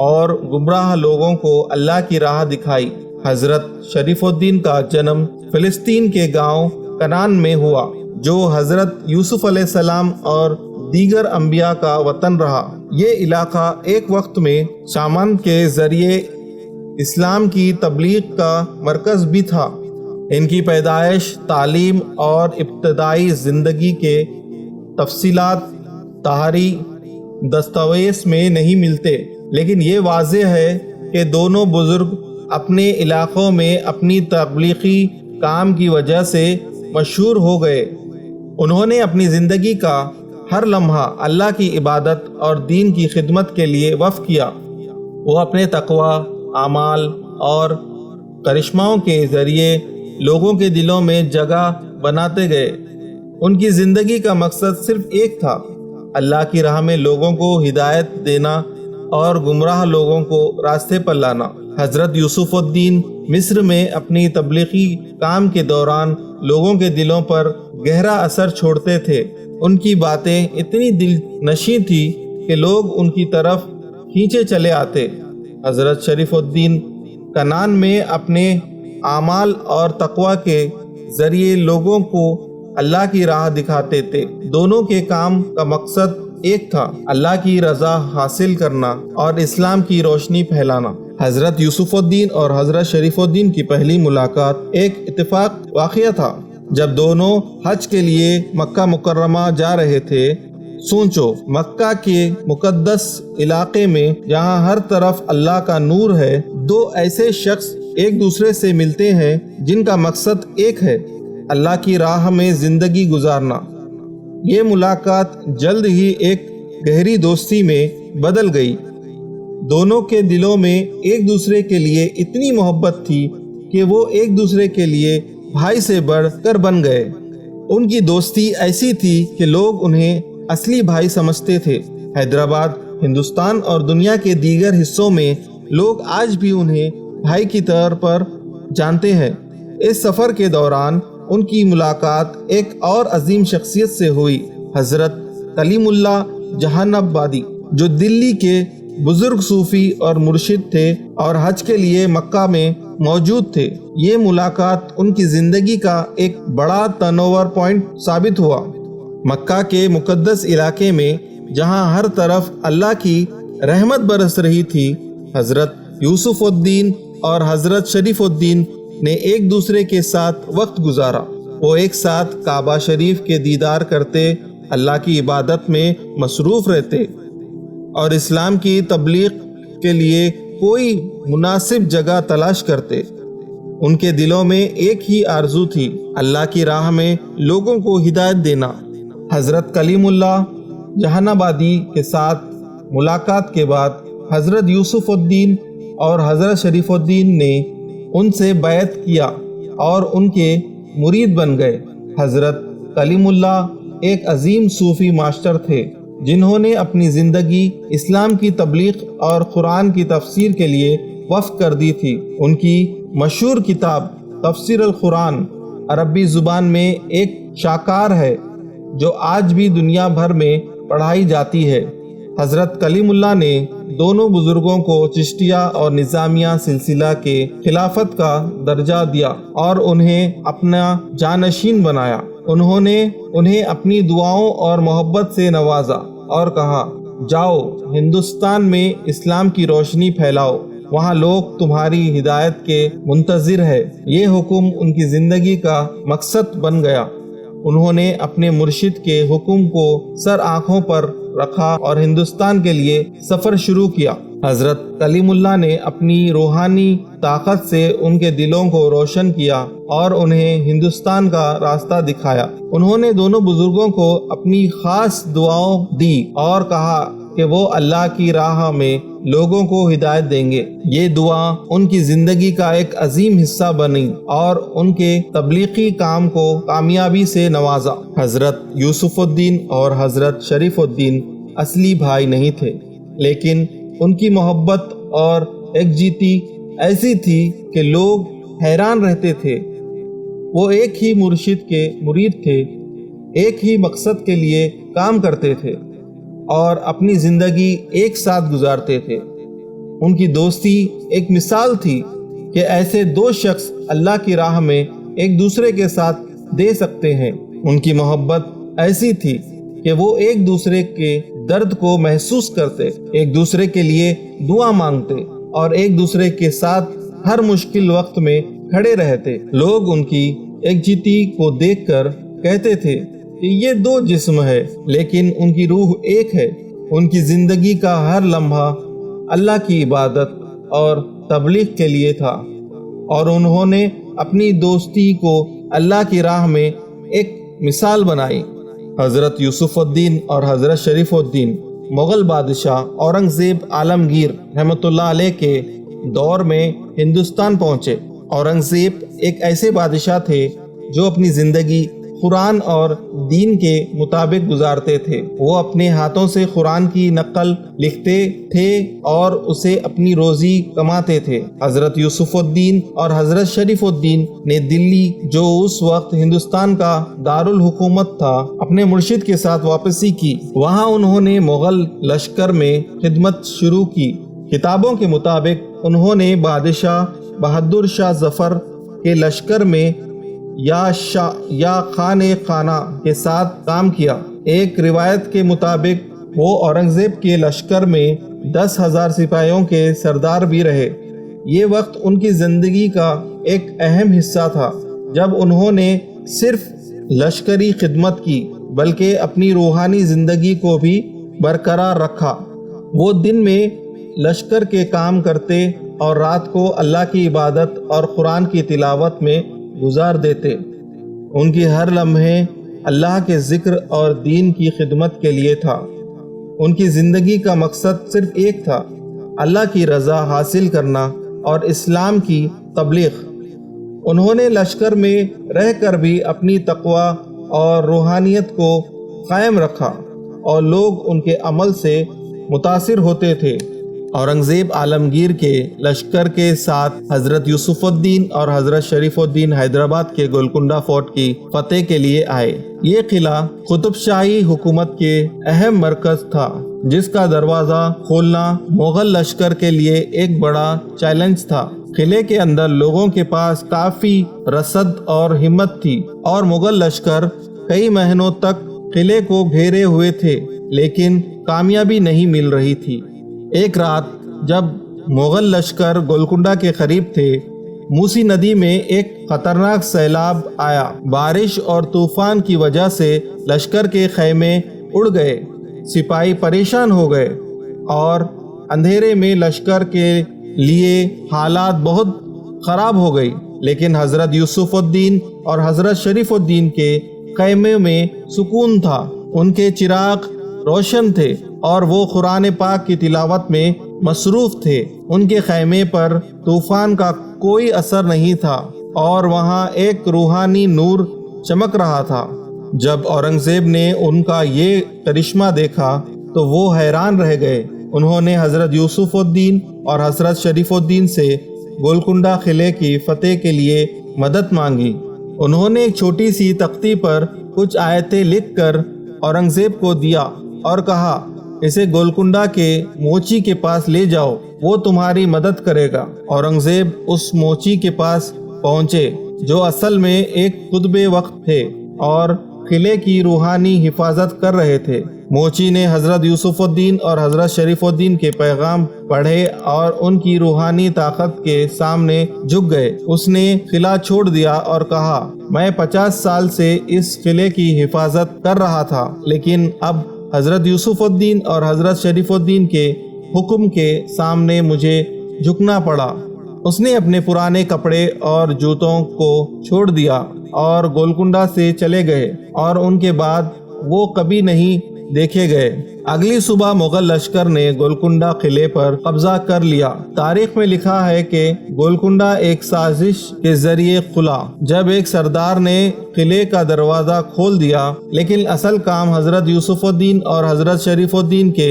اور گمراہ لوگوں کو اللہ کی راہ دکھائی۔ حضرت شریف الدین کا جنم فلسطین کے گاؤں کنان میں ہوا، جو حضرت یوسف علیہ السلام اور دیگر انبیاء کا وطن رہا۔ یہ علاقہ ایک وقت میں شامان کے ذریعے اسلام کی تبلیغ کا مرکز بھی تھا۔ ان کی پیدائش، تعلیم اور ابتدائی زندگی کے تفصیلات طہاری دستاویز میں نہیں ملتے، لیکن یہ واضح ہے کہ دونوں بزرگ اپنے علاقوں میں اپنی تبلیغی کام کی وجہ سے مشہور ہو گئے۔ انہوں نے اپنی زندگی کا ہر لمحہ اللہ کی عبادت اور دین کی خدمت کے لیے وقف کیا۔ وہ اپنے تقوی، اعمال اور کرشموں کے ذریعے لوگوں کے دلوں میں جگہ بناتے گئے۔ ان کی زندگی کا مقصد صرف ایک تھا، اللہ کی راہ میں لوگوں کو ہدایت دینا اور گمراہ لوگوں کو راستے پر لانا۔ حضرت یوسف الدین مصر میں اپنی تبلیغی کام کے دوران لوگوں کے دلوں پر گہرا اثر چھوڑتے تھے۔ ان کی باتیں اتنی دل نشیں تھی کہ لوگ ان کی طرف کھینچے چلے آتے۔ حضرت شریف الدین کنان میں اپنے اعمال اور تقوی کے ذریعے لوگوں کو اللہ کی راہ دکھاتے تھے۔ دونوں کے کام کا مقصد ایک تھا، اللہ کی رضا حاصل کرنا اور اسلام کی روشنی پھیلانا۔ حضرت یوسف الدین اور حضرت شریف الدین کی پہلی ملاقات ایک اتفاق واقعہ تھا۔ جب دونوں حج کے لیے مکہ مکرمہ جا رہے تھے۔ سوچو، مکہ کے مقدس علاقے میں جہاں ہر طرف اللہ کا نور ہے، دو ایسے شخص ایک دوسرے سے ملتے ہیں جن کا مقصد ایک ہے، اللہ کی راہ میں زندگی گزارنا۔ یہ ملاقات جلد ہی ایک گہری دوستی میں بدل گئی۔ دونوں کے دلوں میں ایک دوسرے کے لیے اتنی محبت تھی کہ وہ ایک دوسرے کے لیے بھائی سے بڑھ کر بن گئے۔ ان کی دوستی ایسی تھی کہ لوگ انہیں اصلی بھائی سمجھتے تھے۔ حیدرآباد، ہندوستان اور دنیا کے دیگر حصوں میں لوگ آج بھی انہیں بھائی کی طور پر جانتے ہیں۔ اس سفر کے دوران ان کی ملاقات ایک اور عظیم شخصیت سے ہوئی، حضرت کلیم اللہ جہان آبادی، جو دلی کے بزرگ صوفی اور مرشد تھے اور حج کے لیے مکہ میں موجود تھے۔ یہ ملاقات ان کی زندگی کا ایک بڑا ٹرن اوور پوائنٹ ثابت ہوا۔ مکہ کے مقدس علاقے میں جہاں ہر طرف اللہ کی رحمت برس رہی تھی، حضرت یوسف الدین اور حضرت شریف الدین نے ایک دوسرے کے ساتھ وقت گزارا۔ وہ ایک ساتھ کعبہ شریف کے دیدار کرتے، اللہ کی عبادت میں مصروف رہتے اور اسلام کی تبلیغ کے لیے کوئی مناسب جگہ تلاش کرتے۔ ان کے دلوں میں ایک ہی آرزو تھی، اللہ کی راہ میں لوگوں کو ہدایت دینا۔ حضرت کلیم اللہ جہان آبادی کے ساتھ ملاقات کے بعد حضرت یوسف الدین اور حضرت شریف الدین نے ان سے بیعت کیا اور ان کے مرید بن گئے۔ حضرت کلیم اللہ ایک عظیم صوفی ماسٹر تھے جنہوں نے اپنی زندگی اسلام کی تبلیغ اور قرآن کی تفسیر کے لیے وقف کر دی تھی۔ ان کی مشہور کتاب تفسیر القرآن عربی زبان میں ایک شاہکار ہے جو آج بھی دنیا بھر میں پڑھائی جاتی ہے۔ حضرت کلیم اللہ نے دونوں بزرگوں کو چشتیہ اور نظامیہ سلسلہ کے خلافت کا درجہ دیا اور انہیں اپنا جانشین بنایا۔ انہوں نے انہیں اپنی دعاؤں اور محبت سے نوازا اور کہا، جاؤ ہندوستان میں اسلام کی روشنی پھیلاؤ، وہاں لوگ تمہاری ہدایت کے منتظر ہے۔ یہ حکم ان کی زندگی کا مقصد بن گیا۔ انہوں نے اپنے مرشد کے حکم کو سر آنکھوں پر رکھا اور ہندوستان کے لیے سفر شروع کیا۔ حضرت کلیم اللہ نے اپنی روحانی طاقت سے ان کے دلوں کو روشن کیا اور انہیں ہندوستان کا راستہ دکھایا۔ انہوں نے دونوں بزرگوں کو اپنی خاص دعاؤں دی اور کہا کہ وہ اللہ کی راہ میں لوگوں کو ہدایت دیں گے۔ یہ دعا ان کی زندگی کا ایک عظیم حصہ بنی اور ان کے تبلیغی کام کو کامیابی سے نوازا۔ حضرت یوسف الدین اور حضرت شریف الدین اصلی بھائی نہیں تھے، لیکن ان کی محبت اور یکجہتی ایسی تھی کہ لوگ حیران رہتے تھے۔ وہ ایک ہی مرشد کے مرید تھے، ایک ہی مقصد کے لیے کام کرتے تھے اور اپنی زندگی ایک ساتھ گزارتے تھے۔ ان کی دوستی ایک مثال تھی کہ ایسے دو شخص اللہ کی راہ میں ایک دوسرے کے ساتھ دے سکتے ہیں۔ ان کی محبت ایسی تھی کہ وہ ایک دوسرے کے درد کو محسوس کرتے، ایک دوسرے کے لیے دعا مانگتے اور ایک دوسرے کے ساتھ ہر مشکل وقت میں کھڑے رہتے۔ لوگ ان کی یکجہتی کو دیکھ کر کہتے تھے کہ یہ دو جسم ہے لیکن ان کی روح ایک ہے۔ ان کی زندگی کا ہر لمحہ اللہ کی عبادت اور تبلیغ کے لیے تھا، اور انہوں نے اپنی دوستی کو اللہ کی راہ میں ایک مثال بنائی۔ حضرت یوسف الدین اور حضرت شریف الدین مغل بادشاہ اورنگزیب عالمگیر رحمۃ اللہ علیہ کے دور میں ہندوستان پہنچے۔ اورنگزیب ایک ایسے بادشاہ تھے جو اپنی زندگی قرآن اور دین کے مطابق گزارتے تھے۔ وہ اپنے ہاتھوں سے قرآن کی نقل لکھتے تھے اور اسے اپنی روزی کماتے تھے۔ حضرت یوسف الدین اور حضرت شریف الدین نے دلی، جو اس وقت ہندوستان کا دارالحکومت تھا، اپنے مرشد کے ساتھ واپسی کی۔ وہاں انہوں نے مغل لشکر میں خدمت شروع کی۔ کتابوں کے مطابق انہوں نے بادشاہ بہادر شاہ ظفر کے لشکر میں یا خانِ خانہ کے ساتھ کام کیا۔ ایک روایت کے مطابق وہ اورنگزیب کے لشکر میں 10,000 سپاہیوں کے سردار بھی رہے۔ یہ وقت ان کی زندگی کا ایک اہم حصہ تھا جب انہوں نے صرف لشکری خدمت کی بلکہ اپنی روحانی زندگی کو بھی برقرار رکھا۔ وہ دن میں لشکر کے کام کرتے اور رات کو اللہ کی عبادت اور قرآن کی تلاوت میں گزار دیتے۔ ان کی ہر لمحے اللہ کے ذکر اور دین کی خدمت کے لیے تھا۔ ان کی زندگی کا مقصد صرف ایک تھا، اللہ کی رضا حاصل کرنا اور اسلام کی تبلیغ۔ انہوں نے لشکر میں رہ کر بھی اپنی تقوی اور روحانیت کو قائم رکھا اور لوگ ان کے عمل سے متاثر ہوتے تھے۔ اورنگزیب عالمگیر کے لشکر کے ساتھ حضرت یوسف الدین اور حضرت شریف الدین حیدرآباد کے گولکنڈہ فورٹ کی فتح کے لیے آئے۔ یہ قلعہ قطب شاہی حکومت کے اہم مرکز تھا، جس کا دروازہ کھولنا مغل لشکر کے لیے ایک بڑا چیلنج تھا۔ قلعے کے اندر لوگوں کے پاس کافی رسد اور ہمت تھی، اور مغل لشکر کئی مہینوں تک قلعے کو گھیرے ہوئے تھے، لیکن کامیابی نہیں مل رہی تھی۔ ایک رات جب مغل لشکر گولکنڈہ کے قریب تھے، موسی ندی میں ایک خطرناک سیلاب آیا۔ بارش اور طوفان کی وجہ سے لشکر کے خیمے اڑ گئے، سپاہی پریشان ہو گئے اور اندھیرے میں لشکر کے لیے حالات بہت خراب ہو گئی۔ لیکن حضرت یوسف الدین اور حضرت شریف الدین کے خیمے میں سکون تھا۔ ان کے چراغ روشن تھے اور وہ قرآن پاک کی تلاوت میں مصروف تھے۔ ان کے خیمے پر طوفان کا کوئی اثر نہیں تھا اور وہاں ایک روحانی نور چمک رہا تھا۔ جب اورنگزیب نے ان کا یہ کرشمہ دیکھا تو وہ حیران رہ گئے۔ انہوں نے حضرت یوسف الدین اور حضرت شریف الدین سے گولکنڈہ قلعے کی فتح کے لیے مدد مانگی۔ انہوں نے ایک چھوٹی سی تختی پر کچھ آیتیں لکھ کر اورنگزیب کو دیا اور کہا، اسے گولکنڈہ کے موچی کے پاس لے جاؤ، وہ تمہاری مدد کرے گا۔ اورنگزیب اس موچی کے پاس پہنچے، جو اصل میں ایک قطب وقت تھے اور قلعے کی روحانی حفاظت کر رہے تھے۔ موچی نے حضرت یوسف الدین اور حضرت شریف الدین کے پیغام پڑھے اور ان کی روحانی طاقت کے سامنے جھک گئے۔ اس نے قلعہ چھوڑ دیا اور کہا، میں 50 سال سے اس قلعے کی حفاظت کر رہا تھا، لیکن اب حضرت یوسف الدین اور حضرت شریف الدین کے حکم کے سامنے مجھے جھکنا پڑا۔ اس نے اپنے پرانے کپڑے اور جوتوں کو چھوڑ دیا اور گولکنڈہ سے چلے گئے، اور ان کے بعد وہ کبھی نہیں دیکھے گئے۔ اگلی صبح مغل لشکر نے گولکنڈہ قلعے پر قبضہ کر لیا۔ تاریخ میں لکھا ہے کہ گولکنڈہ ایک سازش کے ذریعے کھلا، جب ایک سردار نے قلعے کا دروازہ کھول دیا، لیکن اصل کام حضرت یوسف الدین اور حضرت شریف الدین کے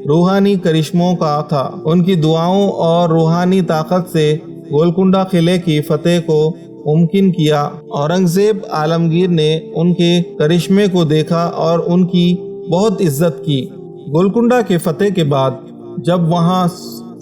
روحانی کرشموں کا تھا۔ ان کی دعاؤں اور روحانی طاقت سے گولکنڈہ قلعے کی فتح کو ممکن کیا۔ اورنگزیب عالمگیر نے ان کے کرشمے کو دیکھا اور ان کی بہت عزت کی۔ گولکنڈہ کے فتح کے بعد جب وہاں